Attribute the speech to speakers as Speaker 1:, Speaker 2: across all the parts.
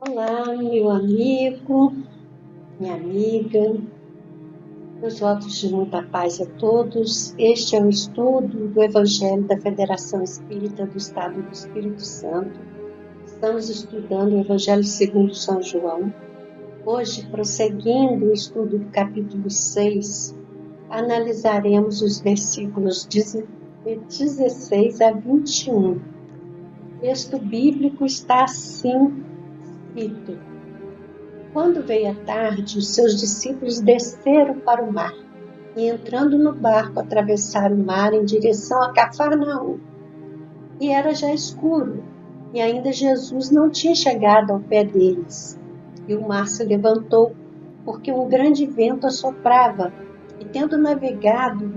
Speaker 1: Olá, meu amigo, minha amiga, meus votos de muita paz a todos. Este é o estudo do Evangelho da Federação Espírita do Estado do Espírito Santo. Estamos estudando o Evangelho segundo São João. Hoje, prosseguindo o estudo do capítulo 6, analisaremos os versículos de 16 a 21. O texto bíblico está assim escrito: Quando veio a tarde, os seus discípulos desceram para o mar e, entrando no barco, atravessaram o mar em direção a Cafarnaum. E era já escuro, e ainda Jesus não tinha chegado ao pé deles. E o mar se levantou, porque um grande vento assoprava, e tendo navegado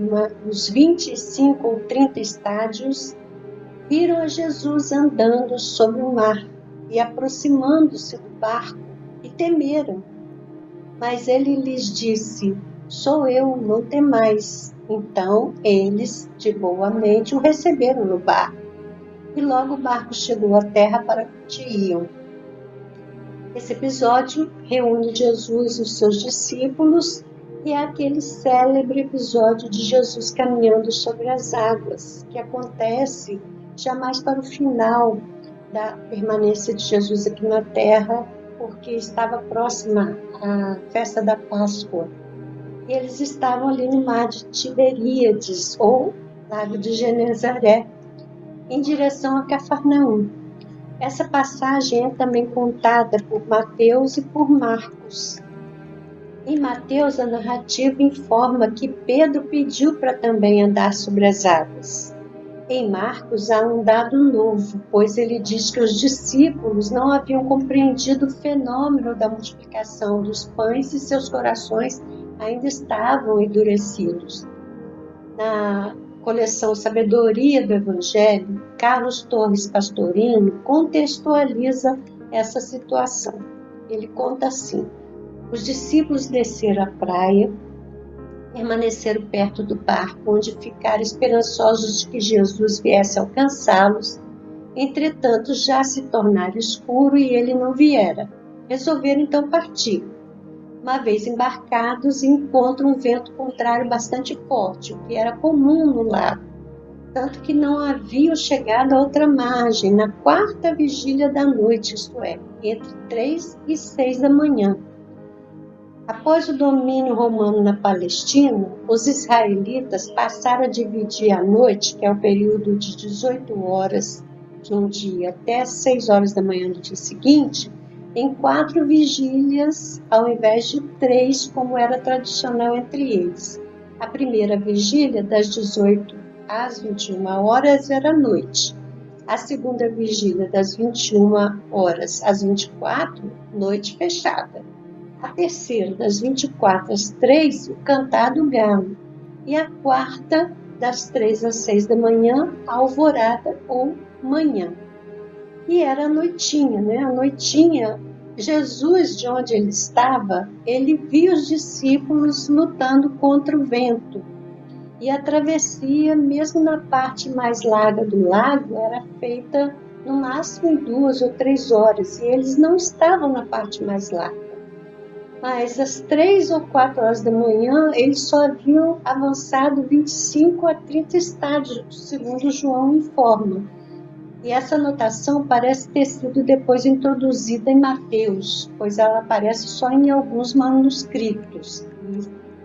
Speaker 1: uns 25 ou 30 estádios, viram a Jesus andando sobre o mar e aproximando-se do barco, e temeram. Mas ele lhes disse: Sou eu, não temais. Então eles, de boa mente, o receberam no barco. E logo o barco chegou à terra para onde iam. Esse episódio reúne Jesus e os seus discípulos e é aquele célebre episódio de Jesus caminhando sobre as águas, que acontece já mais para o final da permanência de Jesus aqui na terra, porque estava próxima à festa da Páscoa. E eles estavam ali no mar de Tiberíades, ou Lago de Genezaré, em direção a Cafarnaum. Essa passagem é também contada por Mateus e por Marcos. Em Mateus, a narrativa informa que Pedro pediu para também andar sobre as águas. Em Marcos, há um dado novo, pois ele diz que os discípulos não haviam compreendido o fenômeno da multiplicação dos pães e seus corações ainda estavam endurecidos. Na coleção Sabedoria do Evangelho, Carlos Torres Pastorino contextualiza essa situação. Ele conta assim: os discípulos desceram à praia, permaneceram perto do barco, onde ficaram esperançosos de que Jesus viesse alcançá-los. Entretanto, já se tornara escuro e ele não viera. Resolveram então partir. Uma vez embarcados, encontram um vento contrário bastante forte, o que era comum no lago, tanto que não haviam chegado à outra margem, na quarta vigília da noite, isto é, entre 3 e 6 da manhã. Após o domínio romano na Palestina, os israelitas passaram a dividir a noite, que é o período de 18 horas de um dia até 6 horas da manhã do dia seguinte, em 4 vigílias, ao invés de 3, como era tradicional entre eles. A primeira vigília, das 18 às 21 horas, era noite. A segunda vigília, das 21 horas às 24, noite fechada. A terceira, das 24 às 3, o cantar do galo. E a quarta, das 3 às 6 da manhã, a alvorada ou manhã. E era a noitinha, né? A noitinha, Jesus, de onde ele estava, ele viu os discípulos lutando contra o vento. E a travessia, mesmo na parte mais larga do lago, era feita no máximo em 2 ou 3 horas. E eles não estavam na parte mais larga. Mas às 3 ou 4 horas da manhã, eles só haviam avançado 25 a 30 estádios, segundo João informa. E essa anotação parece ter sido depois introduzida em Mateus, pois ela aparece só em alguns manuscritos.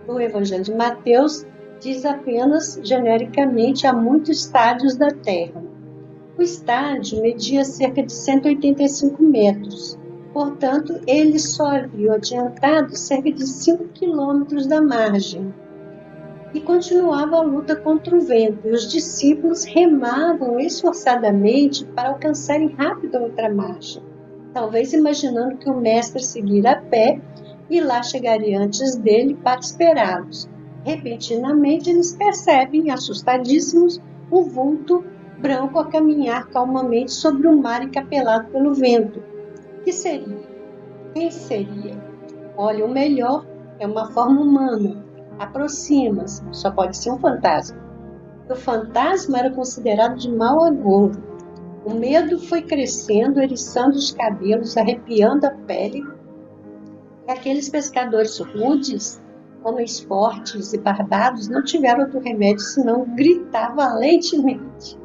Speaker 1: No Evangelho de Mateus, diz apenas, genericamente, há muitos estádios da Terra. O estádio media cerca de 185 metros. Portanto, eles só haviam adiantado cerca de 5 quilômetros da margem. E continuava a luta contra o vento, e os discípulos remavam esforçadamente para alcançarem rápido a outra margem, talvez imaginando que o mestre seguira a pé e lá chegaria antes dele para esperá-los. Repentinamente, eles percebem, assustadíssimos, um vulto branco a caminhar calmamente sobre o mar encapelado pelo vento. Que seria? Quem seria? Olha, o melhor é uma forma humana. Aproxima-se, só pode ser um fantasma. O fantasma era considerado de mau agouro. O medo foi crescendo, eriçando os cabelos, arrepiando a pele. E aqueles pescadores rudes, homens fortes e barbados, não tiveram outro remédio senão gritar valentemente.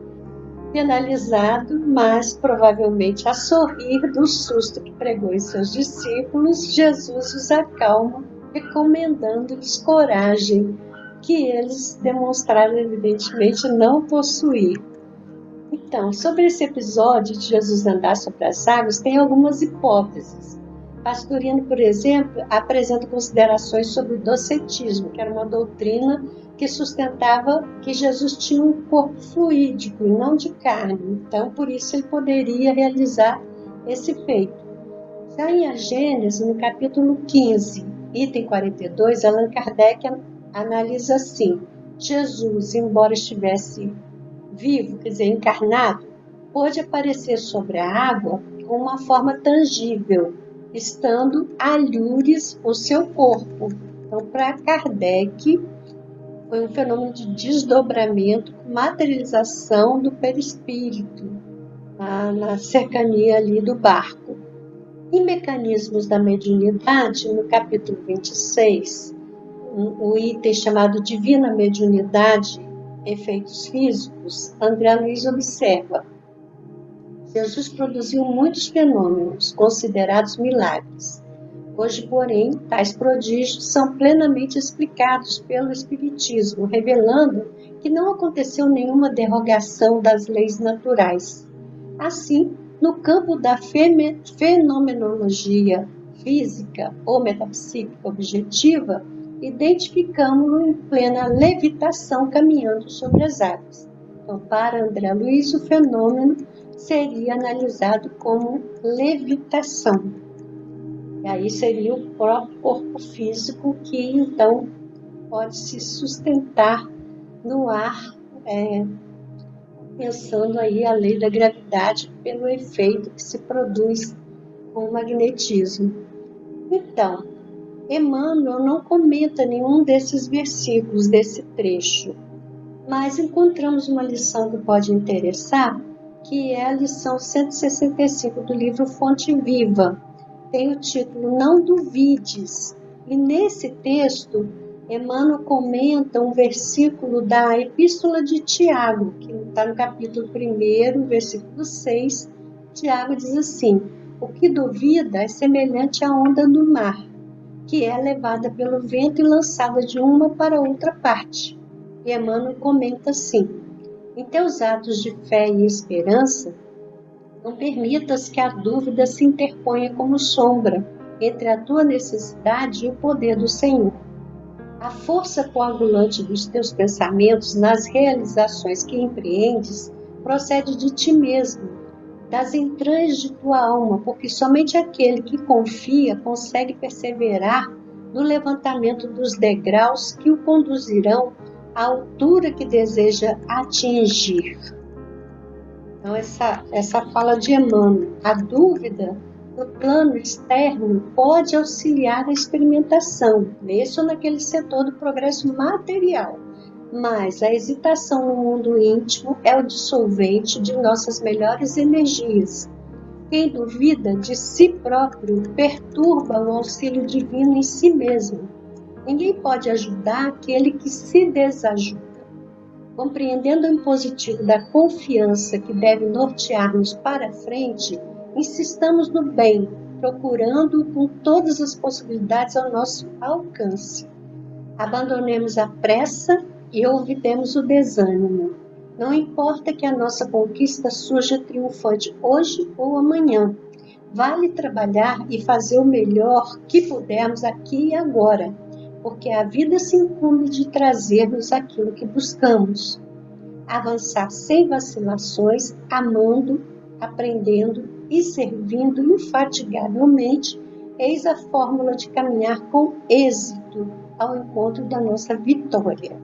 Speaker 1: Penalizado, mas provavelmente a sorrir do susto que pregou em seus discípulos, Jesus os acalma, recomendando-lhes coragem, que eles demonstraram evidentemente não possuir. Então, sobre esse episódio de Jesus andar sobre as águas, tem algumas hipóteses. Pastorino, por exemplo, apresenta considerações sobre o docetismo, que era uma doutrina que sustentava que Jesus tinha um corpo fluídico e não de carne. Então, por isso ele poderia realizar esse feito. Já em A Gênese, no capítulo 15, item 42, Allan Kardec analisa assim: Jesus, embora estivesse vivo, quer dizer, encarnado, pôde aparecer sobre a água com uma forma tangível, estando alhures o seu corpo. Então, para Kardec, foi um fenômeno de desdobramento, materialização do perispírito, na cercania ali do barco. Em Mecanismos da Mediunidade, no capítulo 26, o item chamado Divina Mediunidade, Efeitos Físicos, André Luiz observa: Jesus produziu muitos fenômenos considerados milagres. Hoje, porém, tais prodígios são plenamente explicados pelo Espiritismo, revelando que não aconteceu nenhuma derrogação das leis naturais. Assim, no campo da fenomenologia física ou metapsíquica objetiva, identificamos-lo em plena levitação caminhando sobre as águas. Então, para André Luiz, o fenômeno seria analisado como levitação. E aí seria o próprio corpo físico que, então, pode se sustentar no ar, pensando aí a lei da gravidade pelo efeito que se produz com o magnetismo. Então, Emmanuel não comenta nenhum desses versículos, desse trecho, mas encontramos uma lição que pode interessar, que é a lição 165 do livro Fonte Viva. Tem o título Não Duvides, e nesse texto, Emmanuel comenta um versículo da Epístola de Tiago, que está no capítulo 1, versículo 6. Tiago diz assim: o que duvida é semelhante à onda do mar, que é levada pelo vento e lançada de uma para outra parte. E Emmanuel comenta assim: em teus atos de fé e esperança, não permitas que a dúvida se interponha como sombra entre a tua necessidade e o poder do Senhor. A força coagulante dos teus pensamentos nas realizações que empreendes procede de ti mesmo, das entranhas de tua alma, porque somente aquele que confia consegue perseverar no levantamento dos degraus que o conduzirão à altura que deseja atingir. Então, essa fala de Emmanuel, a dúvida no plano externo pode auxiliar a experimentação, nesse ou naquele setor do progresso material, mas a hesitação no mundo íntimo é o dissolvente de nossas melhores energias. Quem duvida de si próprio perturba o auxílio divino em si mesmo. Ninguém pode ajudar aquele que se desajuda. Compreendendo o impositivo da confiança que deve nortear-nos para frente, insistamos no bem, procurando-o com todas as possibilidades ao nosso alcance. Abandonemos a pressa e ouvidemos o desânimo. Não importa que a nossa conquista surja triunfante hoje ou amanhã. Vale trabalhar e fazer o melhor que pudermos aqui e agora, porque a vida se incumbe de trazer-nos aquilo que buscamos. Avançar sem vacilações, amando, aprendendo e servindo infatigavelmente, eis a fórmula de caminhar com êxito ao encontro da nossa vitória.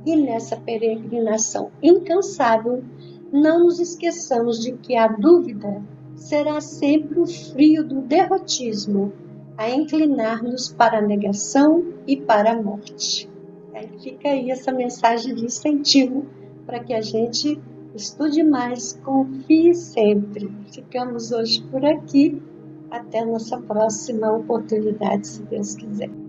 Speaker 1: E nessa peregrinação incansável, não nos esqueçamos de que a dúvida será sempre o frio do derrotismo, a inclinar-nos para a negação e para a morte. Aí fica aí essa mensagem de incentivo para que a gente Estude mais, confie sempre. Ficamos hoje por aqui. Até a nossa próxima oportunidade, se Deus quiser.